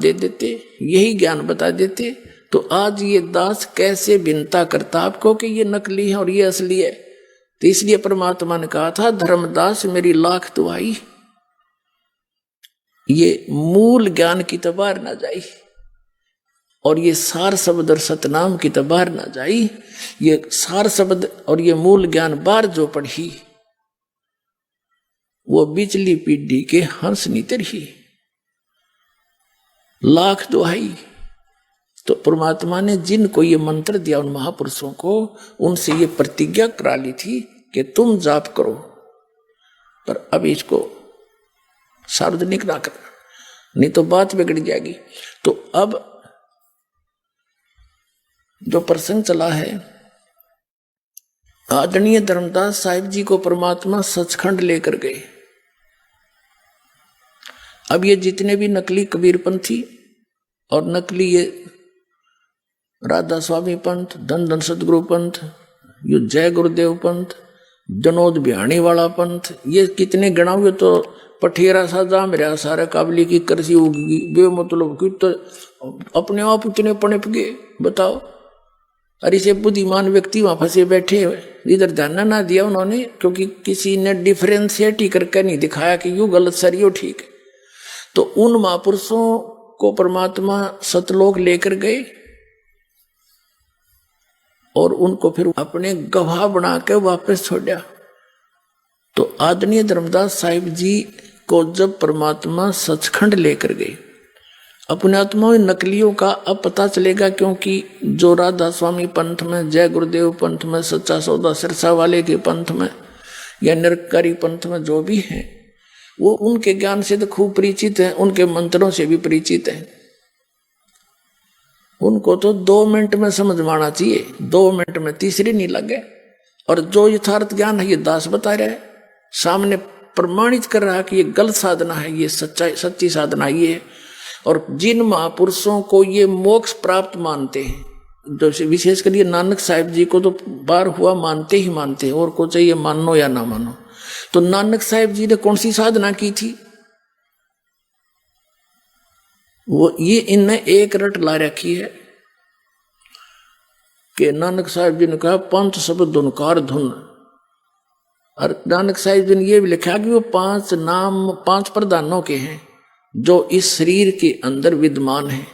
दे देते, यही ज्ञान बता देते, तो आज ये दास कैसे भिन्नता करता आपको कि ये नकली है और ये असली है। तो इसलिए परमात्मा ने कहा था, धर्मदास मेरी लाख दुआई, ये मूल ज्ञान की तो बाहर ना जाई, और ये सार शब्द और सतनाम की तो बाहर ना जाई। ये सार शब्द और ये मूल ज्ञान बाहर जो पढ़ी, वो बिचली पीढ़ी के हंस नीतर ही लाख दुहाई। तो परमात्मा ने जिनको ये मंत्र दिया उन महापुरुषों को, उनसे ये प्रतिज्ञा करा ली थी कि तुम जाप करो, पर अब इसको सार्वजनिक ना करना, नहीं तो बात बिगड़ जाएगी। तो अब जो प्रसंग चला है, आदरणीय धर्मदास साहिब जी को परमात्मा सचखंड लेकर गए। अब ये जितने भी नकली कबीरपंथी और नकली ये राधा स्वामी पंथ, धन धन सतगुरु पंथ, ये जय गुरुदेव पंथ, जनोद बिहाणी वाला पंथ, ये कितने गणाओगे तो पठेरा सा जा मेरा सारा काबली की करसी होगी बेमतलब की, तो अपने आप इतने पणप गए बताओ। अरे से बुद्धिमान व्यक्ति वहां फंसे बैठे, इधर ध्यान ना दिया उन्होंने, क्योंकि किसी ने डिफरेंशिएट ही करके नहीं दिखाया कि यू गलत सर यो ठीक। तो उन महापुरुषों को परमात्मा सतलोक लेकर गए और उनको फिर अपने गवाह बना के वापस छोड़ा। तो आदरणीय धर्मदास साहिब जी को जब परमात्मा सचखंड लेकर गए, अपने आत्मा में नकलियों का अब पता चलेगा, क्योंकि जो राधा स्वामी पंथ में, जय गुरुदेव पंथ में, सच्चा सौदा सिरसा वाले के पंथ में या निरकारी पंथ में जो भी हैं, वो उनके ज्ञान से तो खूब परिचित हैं, उनके मंत्रों से भी परिचित हैं। उनको तो 2 मिनट में समझ में आना चाहिए, 2 मिनट में तीसरी नहीं लगे। और जो यथार्थ ज्ञान है ये दास बता रहा है, सामने प्रमाणित कर रहा है कि ये गलत साधना है, ये सच्ची साधना ये है। और जिन महापुरुषों को ये मोक्ष प्राप्त मानते हैं, जैसे विशेषकर ये नानक साहिब जी को तो बार हुआ मानते ही मानते हैं, और को चाहिए मानो या ना मानो। तो नानक साहिब जी ने कौन सी साधना की थी, वो ये इनने एक रट ला रखी है कि नानक साहिब जी ने कहा पंथ शब्द धुनकार धुन। और नानक साहिब जी ने ये भी लिखा कि वो 5 नाम 5 प्रधानों के हैं जो इस शरीर के अंदर विद्यमान है।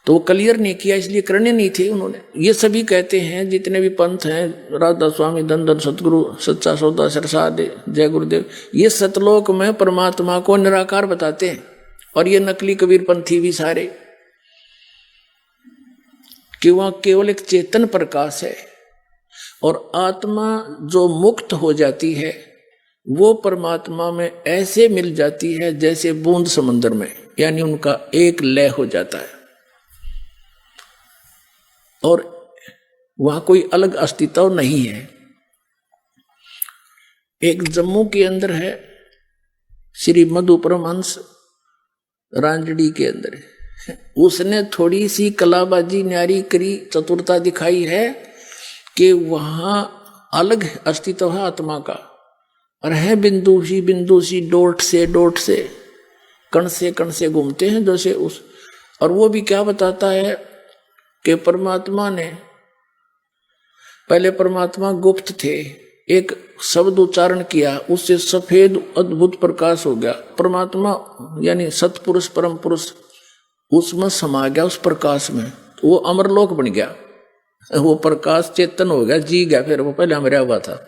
तो वो क्लियर नहीं किया, इसलिए करने नहीं थे उन्होंने। ये सभी कहते हैं जितने भी पंथ हैं, राधा स्वामी, धन धन सतगुरु, सच्चा सौदा सिरसा, जय गुरुदेव, ये सतलोक में परमात्मा को निराकार बताते हैं। और ये नकली कबीर पंथी भी सारे, कि वहां केवल एक चेतन प्रकाश है, और आत्मा जो मुक्त हो जाती है वो परमात्मा में ऐसे मिल जाती है जैसे बूंद समंदर में, यानी उनका एक लय हो जाता है, और वहां कोई अलग अस्तित्व नहीं है। एक जम्मू के अंदर है श्री मधु परमहंस, रांजड़ी के अंदर, उसने थोड़ी सी कलाबाजी न्यारी करी, चतुरता दिखाई है कि वहां अलग अस्तित्व है आत्मा का, और है बिंदु सी डोट से कण से घूमते हैं जैसे उस। और वो भी क्या बताता है कि परमात्मा ने, पहले परमात्मा गुप्त थे, एक शब्द उच्चारण किया, उससे सफेद अद्भुत प्रकाश हो गया। परमात्मा यानी सतपुरुष परम पुरुष उसमें समा गया, उस प्रकाश में, तो वो अमरलोक बन गया, वो प्रकाश चेतन हो गया, जी गया। फिर वो पहले अमरा हुआ था,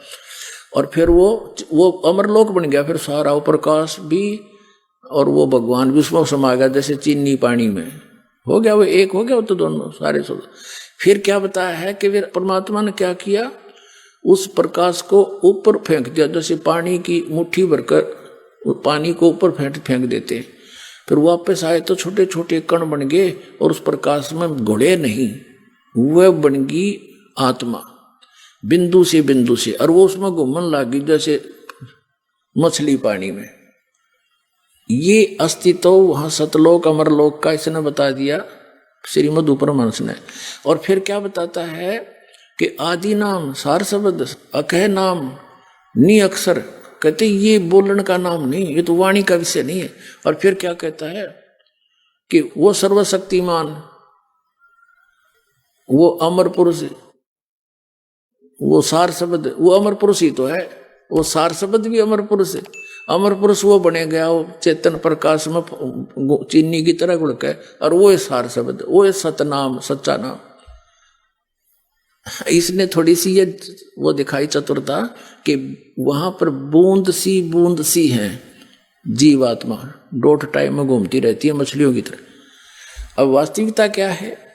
और फिर वो अमरलोक बन गया, फिर सारा वो प्रकाश भी और वो भगवान भी उसमें समा गया, जैसे चीनी पानी में हो गया, वो एक हो गया, वो तो दोनों सारे सो। फिर क्या बताया है कि फिर परमात्मा ने क्या किया, उस प्रकाश को ऊपर फेंक दिया, जैसे पानी की मुट्ठी भरकर पानी को ऊपर फेंक देते, फिर वापस आए तो छोटे छोटे कण बन गए, और उस प्रकाश में घुले नहीं, वह बन गई आत्मा बिंदु से, और वो उसमें घूमने लगी जैसे मछली पानी में। ये अस्तित्व वहां सतलोक अमरलोक का इसने बता दिया श्री मधु परमहंस ने। और फिर क्या बताता है कि आदि नाम सार शब्द अकह नाम नी अक्षर, कहते ये बोलने का नाम नहीं, ये तो वाणी का विषय नहीं है। और फिर क्या कहता है कि वो सर्वशक्तिमान, वो अमर पुरुष, वो सार शब्द, वो अमर पुरुष ही तो है। वो सार शब्द भी अमर पुरुष है। अमर पुरुष वो बने गया, वो चेतन प्रकाश में चीनी की तरह गुड़ के, और वो है सार शब्द, वो है सतनाम, सच्चा नाम। इसने थोड़ी सी ये वो दिखाई चतुरता कि वहां पर बूंद सी है जीवात्मा, डोट टाइम में घूमती रहती है मछलियों की तरह। अब वास्तविकता क्या है?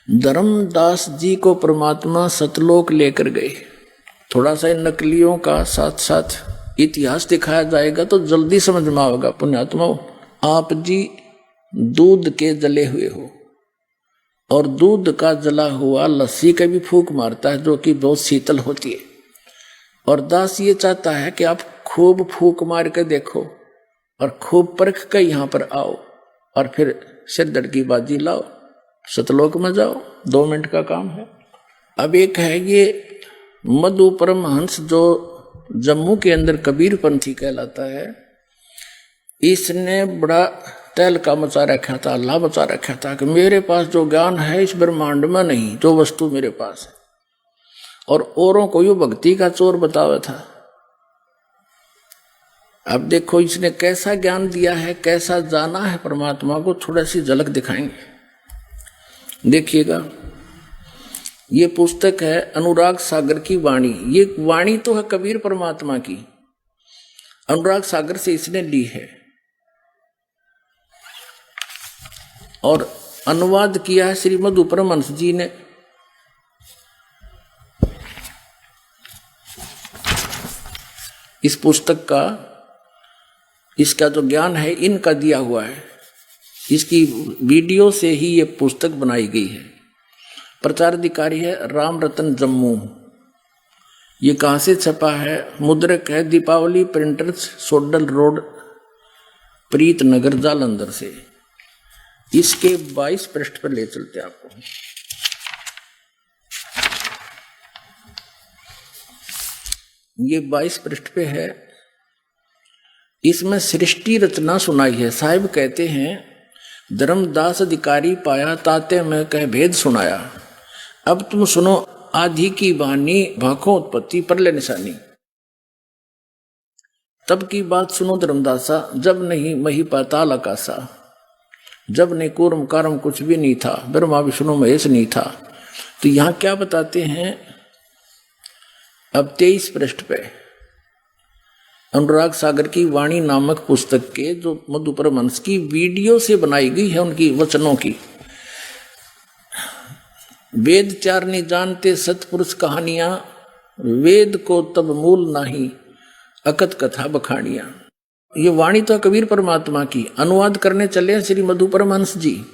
धर्मदास जी को परमात्मा सतलोक लेकर गए। थोड़ा सा नकलियों का साथ साथ इतिहास दिखाया जाएगा तो जल्दी समझ में आएगा। पुण्यात्माओं, आप जी दूध के जले हुए हो, और दूध का जला हुआ लस्सी का भी फूंक मारता है, जो कि बहुत शीतल होती है। और दास ये चाहता है कि आप खूब फूंक मार के देखो और खूब परख कर यहां पर आओ, और फिर सिरदर्द की बाजी लाओ, सतलोक में जाओ। 2 मिनट का काम है। अब एक है ये मधु परमहंस, जो जम्मू के अंदर कबीर पंथी कहलाता है। इसने बड़ा तहलका मचा रखा था, अल्लाह बचा रखा था कि मेरे पास जो ज्ञान है इस ब्रह्मांड में नहीं, जो वस्तु मेरे पास है। और औरों को यो भक्ति का चोर बतावा था। अब देखो इसने कैसा ज्ञान दिया है, कैसा जाना है परमात्मा को, थोड़ा सी झलक दिखाएंगे। देखिएगा, ये पुस्तक है अनुराग सागर की वाणी। ये वाणी तो है कबीर परमात्मा की, अनुराग सागर से इसने ली है, और अनुवाद किया है श्री मधु परमहंस जी ने। इस पुस्तक का, इसका जो ज्ञान है इनका दिया हुआ है। इसकी वीडियो से ही ये पुस्तक बनाई गई है। प्रचार अधिकारी है राम रतन जम्मू। ये कहाँ से छपा है? मुद्रक है दीपावली प्रिंटर्स, सोडल रोड, प्रीत नगर, जालंधर से। इसके 22 पृष्ठ पर ले चलते आपको। ये 22 पृष्ठ पे है। इसमें सृष्टि रचना सुनाई है। साहिब कहते हैं, धर्मदास अधिकारी पाया ताते में कह भेद सुनाया। अब तुम सुनो आधि की वाणी, भाखों उत्पत्ति परले निशानी। तब की बात सुनो धर्मदासा, जब नहीं मही पाताल आकाशा, जब नहीं कूर्म कारम कुछ भी नहीं था, ब्रह्मा विष्णु महेश नहीं था। तो यहां क्या बताते हैं? अब 23 पृष्ठ पे अनुराग सागर की वाणी नामक पुस्तक के, जो मधु परमहंस की वीडियो से बनाई गई है, उनकी वचनों की। वेद चार नहीं जानते सतपुरुष कहानियां, वेद को तब मूल नाही, अकत कथा बखानियां। ये वाणी तो कबीर परमात्मा की। अनुवाद करने चले श्री मधु परमहंस जी।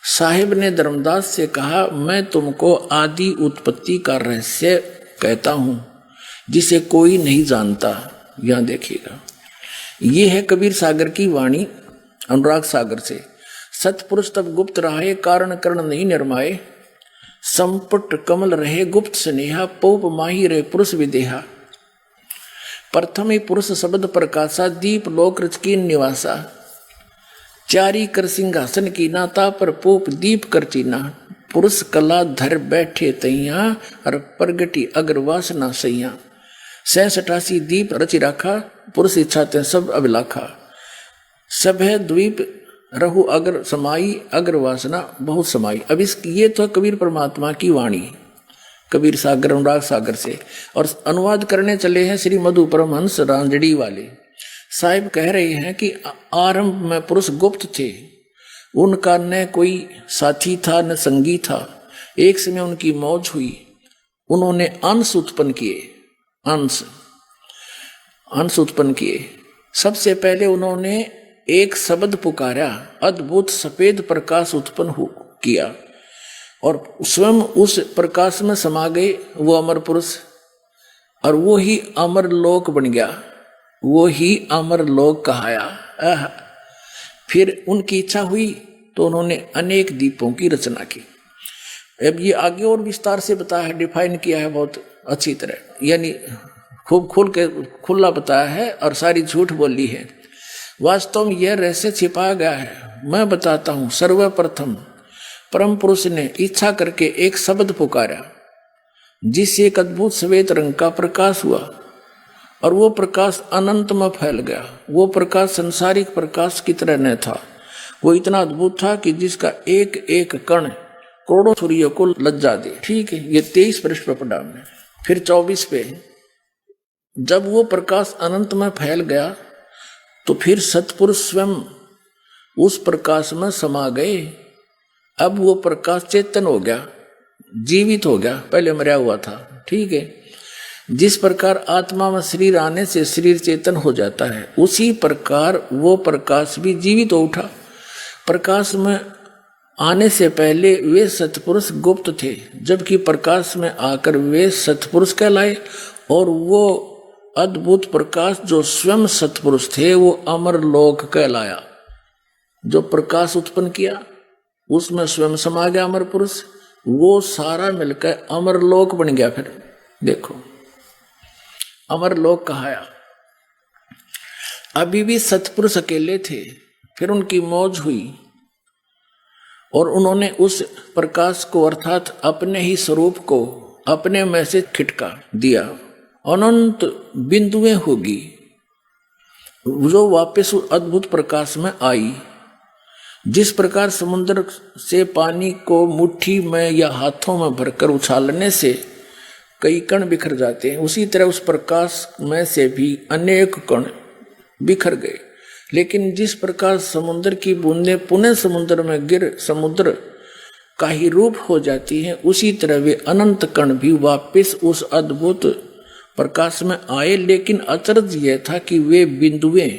साहिब ने धर्मदास से कहा, मैं तुमको आदि उत्पत्ति का रहस्य कहता हूं, जिसे कोई नहीं जानता। यहां देखिएगा, ये है कबीर सागर की वाणी अनुराग सागर से। सतपुरुष तब गुप्त रहे, कारण करण नहीं निर्माए, संपुट कमल रहे गुप्त स्नेहा, पौप माही रहे पुरुष विदेहा। प्रथम ही पुरुष शब्द प्रकाशा, दीप लोक रच की निवासा, चारी कर सिंहासन की नाता, पर पोप दीप कर चीना। पुरुष कला धर बैठे तैया, और प्रगटी अगर वासना सैया। 87 दीप रचि राखा, पुरुष इच्छा ते सब अभिलाखा। सब है द्वीप रहु अगर समाई, अगर वासना बहुत समाई। अब इस ये तो कबीर परमात्मा की वाणी, कबीर सागर अनुराग सागर से। और अनुवाद करने चले हैं श्री मधु परमहंस रांजड़ी वाले। साहिब कह रहे हैं कि आरंभ में पुरुष गुप्त थे, उनका न कोई साथी था न संगी था। एक समय उनकी मौज हुई, उन्होंने अंश उत्पन्न किए, अंश उत्पन्न किए। सबसे पहले उन्होंने एक शब्द पुकारा, अद्भुत सफेद प्रकाश उत्पन्न किया, और स्वयं उस प्रकाश में समा गए वो अमर पुरुष, और वो ही अमर लोक बन गया, वो ही अमर लोक कहाया। फिर उनकी इच्छा हुई तो उन्होंने अनेक दीपों की रचना की। अब ये आगे और विस्तार से बताया है, डिफाइन किया है बहुत अच्छी तरह, यानी खूब खुला बताया है और सारी झूठ बोली है। वास्तव में यह रहस्य छिपा गया है। मैं बताता हूं। सर्वप्रथम परम पुरुष ने इच्छा करके एक शब्द पुकारा, जिससे एक अद्भुत श्वेत रंग का प्रकाश हुआ और वो प्रकाश अनंत में फैल गया। वो प्रकाश संसारिक प्रकाश की तरह न था, वो इतना अद्भुत था कि जिसका एक एक कण करोड़ों सूर्य को लज्जा दे। ठीक है, ये 23 पृष्ठ पर पढ़ा हमने। फिर 24 पे, जब वो प्रकाश अनंत में फैल गया तो फिर सत्पुरुष स्वयं उस प्रकाश में समा गए। अब वो प्रकाश चेतन हो गया, जीवित हो गया, पहले मरा हुआ था। ठीक है, जिस प्रकार आत्मा में शरीर आने से शरीर चेतन हो जाता है, उसी प्रकार वो प्रकाश भी जीवित हो उठा। प्रकाश में आने से पहले वे सत्पुरुष गुप्त थे, जबकि प्रकाश में आकर वे सत्पुरुष कहलाए। और वो अद्भुत प्रकाश जो स्वयं सत्पुरुष थे वो अमर लोक कहलाया। जो प्रकाश उत्पन्न किया उसमें स्वयं समा गया अमर पुरुष, वो सारा मिलकर अमर लोक बन गया। फिर देखो, अमर लोक कहाया। अभी भी सत्पुरुष अकेले थे, फिर उनकी मौज हुई और उन्होंने उस प्रकाश को अर्थात अपने ही स्वरूप को अपने में से खिटका दिया। अनंत बिंदुएं होगी जो वापस उस अद्भुत प्रकाश में आई। जिस प्रकार समुद्र से पानी को मुट्ठी में या हाथों में भरकर उछालने से कई कण बिखर जाते हैं, उसी तरह उस प्रकाश में से भी अनेक कण बिखर गए। लेकिन जिस प्रकार समुद्र की बूंदें पुनः समुद्र में गिर समुद्र का ही रूप हो जाती हैं, उसी तरह वे अनंत कण भी वापस उस अद्भुत प्रकाश में आए। लेकिन अचरज यह था कि वे बिंदुएं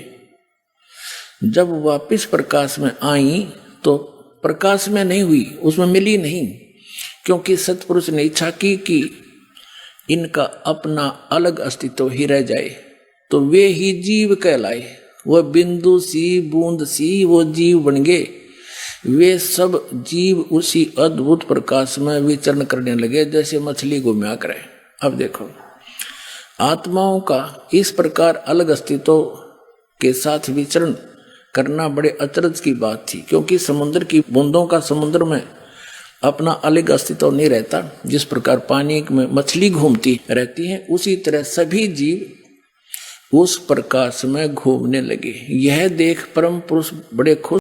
जब वापस प्रकाश में आई तो प्रकाश में नहीं हुई, उसमें मिली नहीं, क्योंकि सत्पुरुष ने इच्छा की कि इनका अपना अलग अस्तित्व ही रह जाए, तो वे ही जीव कहलाए। वह बिंदु सी बूंद सी वो जीव बन गए। वे सब जीव उसी अद्भुत प्रकाश में विचरण करने लगे, जैसे मछली घूमया करे। अब देखो, आत्माओं का इस प्रकार अलग अस्तित्व के साथ विचरण करना बड़े अचरज की बात थी, क्योंकि समुद्र की बूंदों का समुद्र में अपना अलग अस्तित्व नहीं रहता। जिस प्रकार पानी में मछली घूमती रहती है, उसी तरह सभी जीव उस प्रकाश में घूमने लगे। यह देख परम पुरुष बड़े खुश